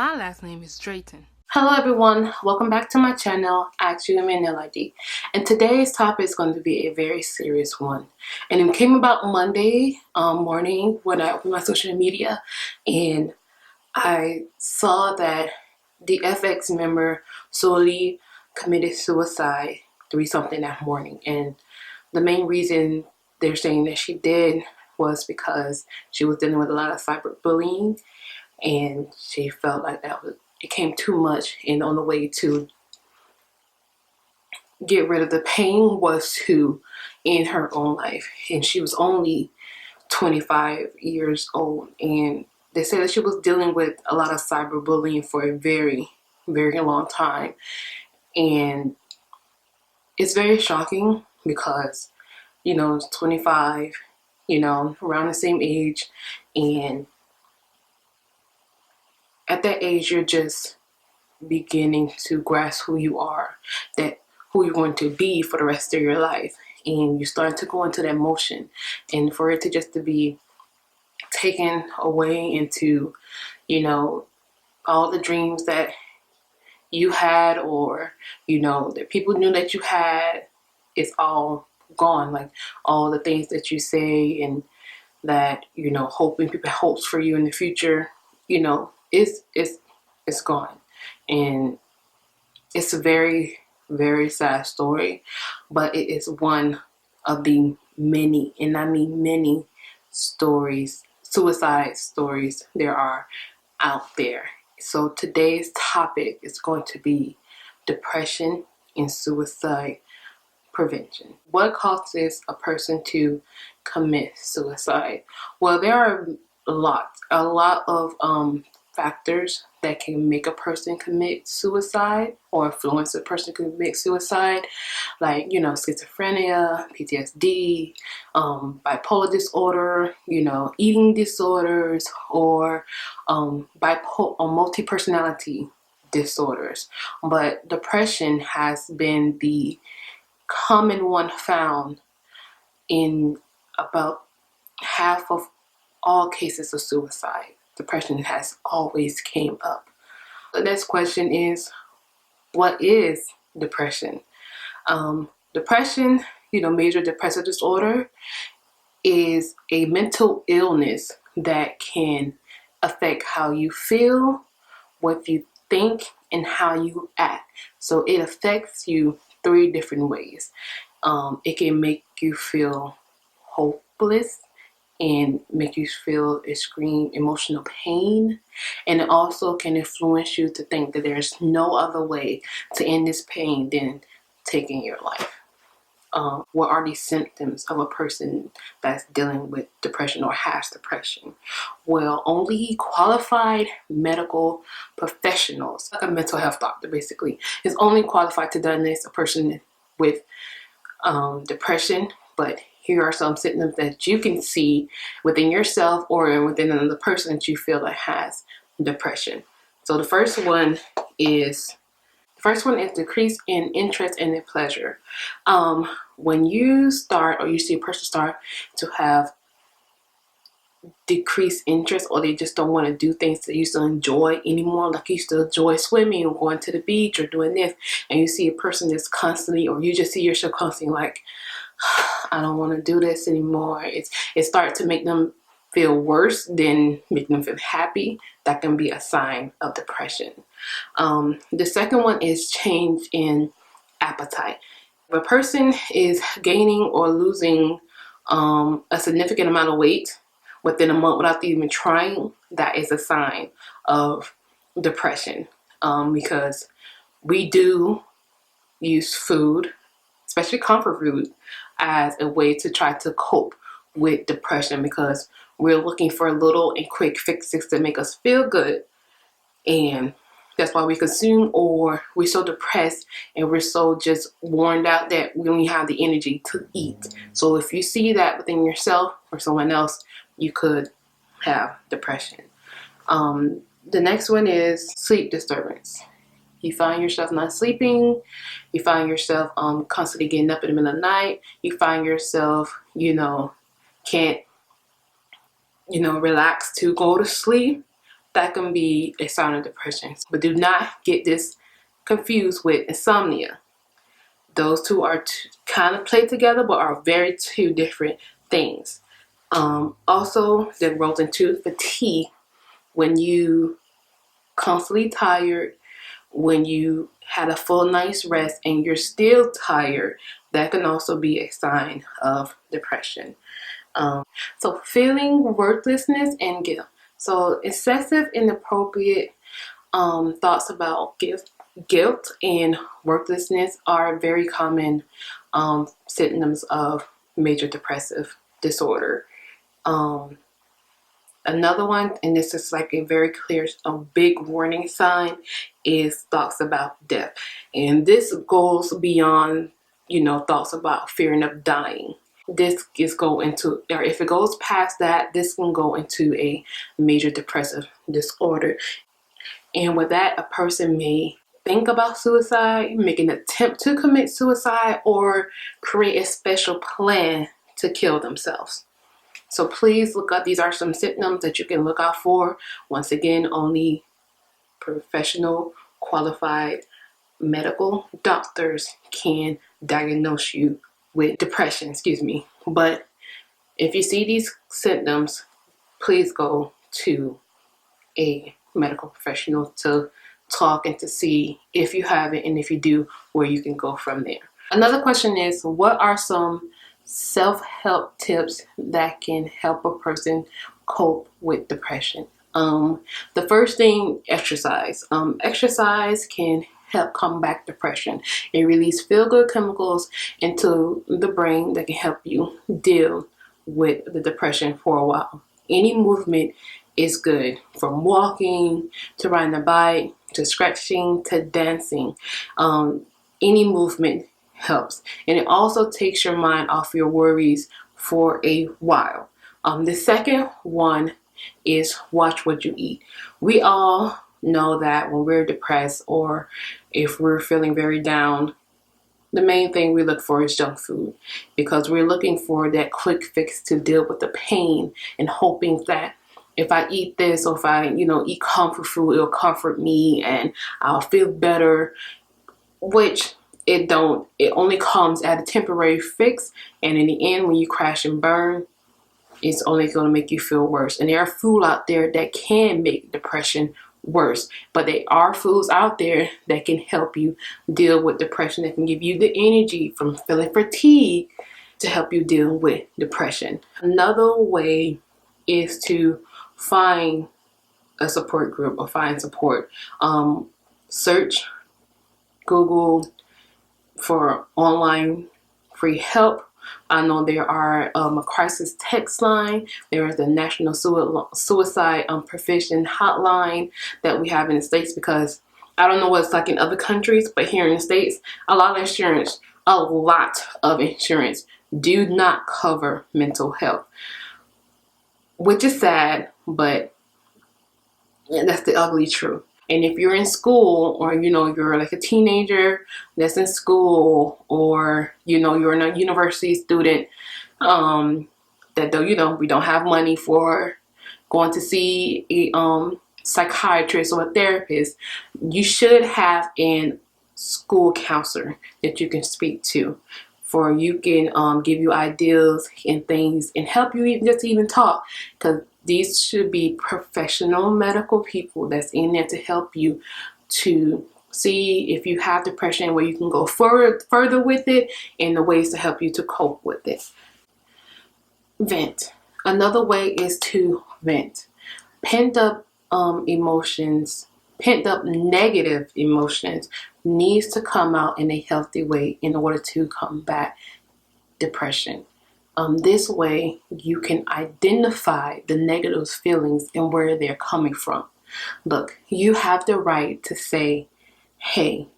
My last name is Drayton. Hello everyone, welcome back to my channel, Actually Nail ID. And today's topic is going to be a very serious one. And it came about Monday morning when I opened my social media and I saw that the FX member Sulli committed suicide 3-something that morning. And the main reason they're saying that she did was because she was dealing with a lot of cyberbullying and she felt like it came too much, and the only way to get rid of the pain was to end her own life. And she was only 25 years old, and they said that she was dealing with a lot of cyberbullying for a very, very long time. And it's very shocking because, it's 25, around the same age, and at that age you're just beginning to grasp who you are, who you're going to be for the rest of your life, and you start to go into that motion, and for it to just to be taken away into all the dreams that you had, or that people knew that you had, it's all gone. Like all the things that you say and that hoping people hopes for you in the future, it's gone. And it's a very, very sad story, but it is one of the many, and I mean many, suicide stories there are out there. So today's topic is going to be depression and suicide prevention. What causes a person to commit suicide? Well, there are a lot of factors that can make a person commit suicide or influence a person to commit suicide, like schizophrenia, PTSD, bipolar disorder, eating disorders, or multi-personality disorders. But depression has been the common one found in about half of all cases of suicide. Depression has always came up. The next question is, what is depression? Depression, major depressive disorder, is a mental illness that can affect how you feel, what you think, and how you act. So it affects you 3 different ways. It can make you feel hopeless and make you feel extreme emotional pain, and it also can influence you to think that there's no other way to end this pain than taking your life. What are the symptoms of a person that's dealing with depression or has depression? Well, only qualified medical professionals, like a mental health doctor basically, is only qualified to diagnose a person with depression. But here are some symptoms that you can see within yourself or within another person that you feel that has depression. So the first one is decrease in interest and in pleasure. When you start, or you see a person start to have decreased interest, or they just don't want to do things they used to enjoy anymore, like you used to enjoy swimming or going to the beach or doing this, and you see a person that's constantly, or you just see yourself constantly like, I don't want to do this anymore. It starts to make them feel worse than make them feel happy. That can be a sign of depression. The second one is change in appetite. If a person is gaining or losing a significant amount of weight within a month without even trying, that is a sign of depression, because we do use food, especially comfort food, as a way to try to cope with depression, because we're looking for little and quick fixes to make us feel good. And that's why we consume, or we're so depressed and we're so just worn out that we don't have the energy to eat. So if you see that within yourself or someone else, you could have depression. The next one is sleep disturbance. You find yourself not sleeping. You find yourself constantly getting up in the middle of the night. You find yourself, can't, relax to go to sleep. that can be a sign of depression. But do not get this confused with insomnia. Those two are kind of played together, but are very two different things. Also, that rolls into fatigue. When you constantly tired, when you had a full night's rest and you're still tired, that can also be a sign of depression. So feeling worthlessness and guilt. So excessive inappropriate thoughts about guilt and worthlessness are very common symptoms of major depressive disorder. Another one, and this is like a very clear, big warning sign, is thoughts about death. And this goes beyond, thoughts about fearing of dying. This is go into, or if it goes past that, this can go into a major depressive disorder. And with that, a person may think about suicide, make an attempt to commit suicide, or create a special plan to kill themselves. So please look up, these are some symptoms that you can look out for. Once again, only professional, qualified medical doctors can diagnose you with depression, But if you see these symptoms, please go to a medical professional to talk and to see if you have it, and if you do, where you can go from there. Another question is, what are some self-help tips that can help a person cope with depression? The first thing, exercise. Exercise can help combat depression. It releases feel-good chemicals into the brain that can help you deal with the depression for a while. Any movement is good, from walking to riding a bike to stretching to dancing. Any movement helps, and it also takes your mind off your worries for a while. The second one is watch what you eat. We all know that when we're depressed or if we're feeling very down, the main thing we look for is junk food, because we're looking for that quick fix to deal with the pain and hoping that if I eat this, or if I, eat comfort food, it'll comfort me and I'll feel better, which it don't. It only comes at a temporary fix, and in the end, when you crash and burn, it's only going to make you feel worse. And there are foods out there that can make depression worse, but there are foods out there that can help you deal with depression, that can give you the energy from feeling fatigue to help you deal with depression. Another way is to find a support group or find support. Search, Google for online free help. I know there are a crisis text line. There is the National Suicide Prevention Hotline that we have in the States, because I don't know what it's like in other countries, but here in the States, a lot of insurance do not cover mental health, which is sad, but that's the ugly truth. And if you're in school, or you're like a teenager that's in school, or you're a university student, that though we don't have money for going to see a psychiatrist or a therapist, you should have a school counselor that you can speak to, for you can give you ideas and things and help you even talk, because these should be professional medical people that's in there to help you to see if you have depression, where you can go further with it, and the ways to help you to cope with it. Vent. Another way is to vent. Pent up emotions, pent up negative emotions needs to come out in a healthy way in order to combat depression. This way you can identify the negative feelings and where they're coming from. Look, you have the right to say, hey,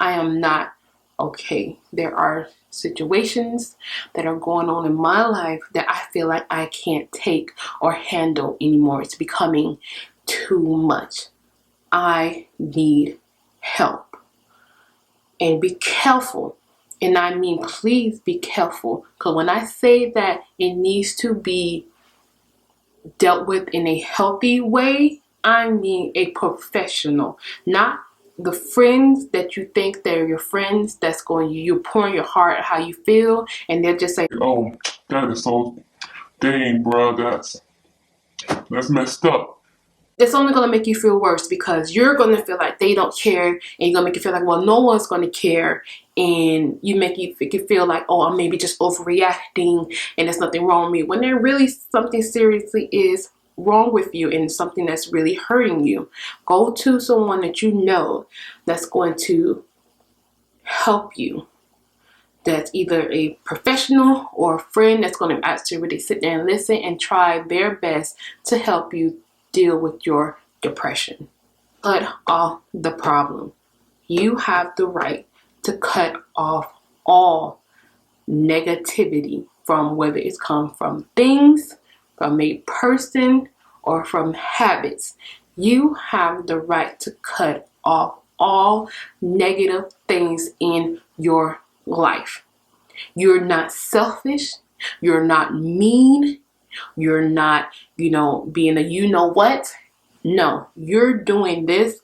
I am not okay. There are situations that are going on in my life that I feel like I can't take or handle anymore. It's becoming too much. I need help. And be careful. And I mean, please be careful, because when I say that it needs to be dealt with in a healthy way, I mean a professional, not the friends that you think they're your friends, that's going, you're pouring your heart, how you feel, and they're just like, oh, that is so, dang, bro, that's messed up. It's only going to make you feel worse, because you're going to feel like they don't care, and you're going to make you feel like, well, no one's going to care, and you feel like, oh, I'm maybe just overreacting and there's nothing wrong with me, when there really something seriously is wrong with you and something that's really hurting you. Go to someone that you know that's going to help you, that's either a professional or a friend that's going to actually really sit there and listen and try their best to help you deal with your depression. Cut off the problem. You have the right to cut off all negativity, from whether it's come from things, from a person, or from habits. You have the right to cut off all negative things in your life. You're not selfish. You're not mean. You're not, being a you-know-what. No, you're doing this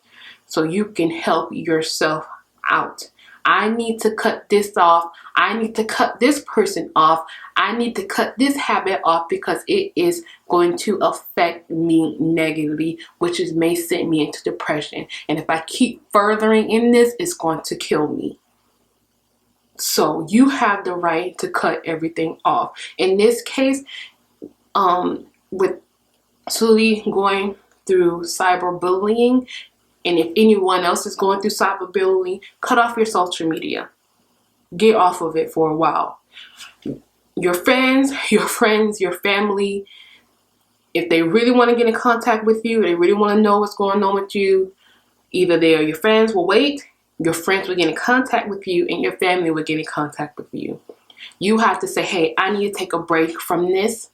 so you can help yourself out. I need to cut this off. I need to cut this person off. I need to cut this habit off because it is going to affect me negatively, which may send me into depression. And if I keep furthering in this, it's going to kill me. So you have the right to cut everything off. In this case, with Sulli going through cyberbullying, and if anyone else is going through cyberbullying, cut off your social media. Get off of it for a while. Your friends, your family, if they really want to get in contact with you, they really want to know what's going on with you, either they or your friends will wait, your friends will get in contact with you, and your family will get in contact with you. You have to say, hey, I need to take a break from this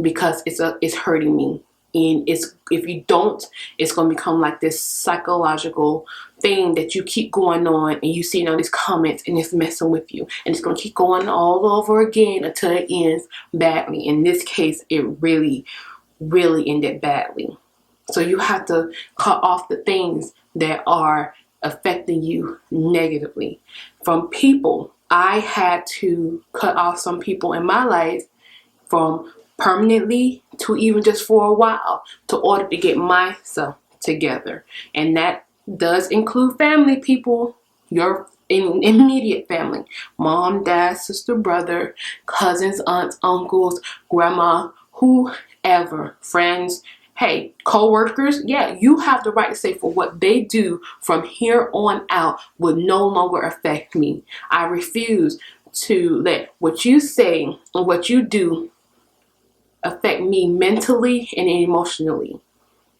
because it's hurting me. And if you don't, it's going to become like this psychological thing that you keep going on, and you see all these comments and it's messing with you, and it's going to keep going all over again until it ends badly. In this case, it really, really ended badly. So you have to cut off the things that are affecting you negatively. From people, I had to cut off some people in my life, from permanently to even just for a while, to order to get myself together. And that does include family people, your immediate family, mom, dad, sister, brother, cousins, aunts, uncles, grandma, whoever, friends, hey, co-workers. Yeah, you have the right to say, for what they do from here on out will no longer affect me. I refuse to let what you say and what you do affect me mentally and emotionally.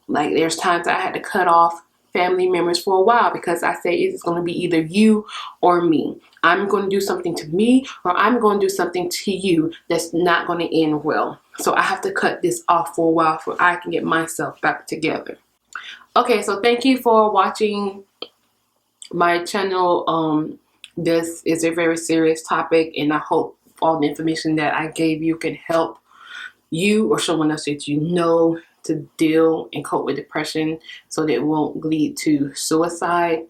Like, there's times I had to cut off family members for a while because I say it's going to be either you or me. I'm going to do something to me, or I'm going to do something to you that's not going to end well. So I have to cut this off for a while so I can get myself back together. Okay, so thank you for watching my channel. This is a very serious topic, and I hope all the information that I gave you can help you or someone else that you know to deal and cope with depression, so that it won't lead to suicide.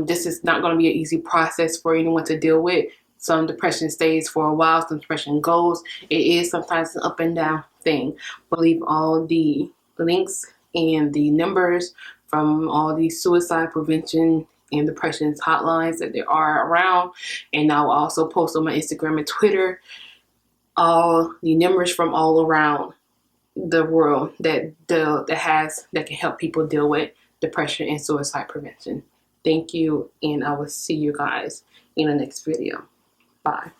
This is not going to be an easy process for anyone to deal with. Some depression stays for a while, some depression goes. It is sometimes an up and down thing. We'll leave all the links and the numbers from all the suicide prevention and depression hotlines that there are around, and I will also post on my Instagram and Twitter all the numbers from all around the world that can help people deal with depression and suicide prevention. Thank you, and I will see you guys in the next video. Bye.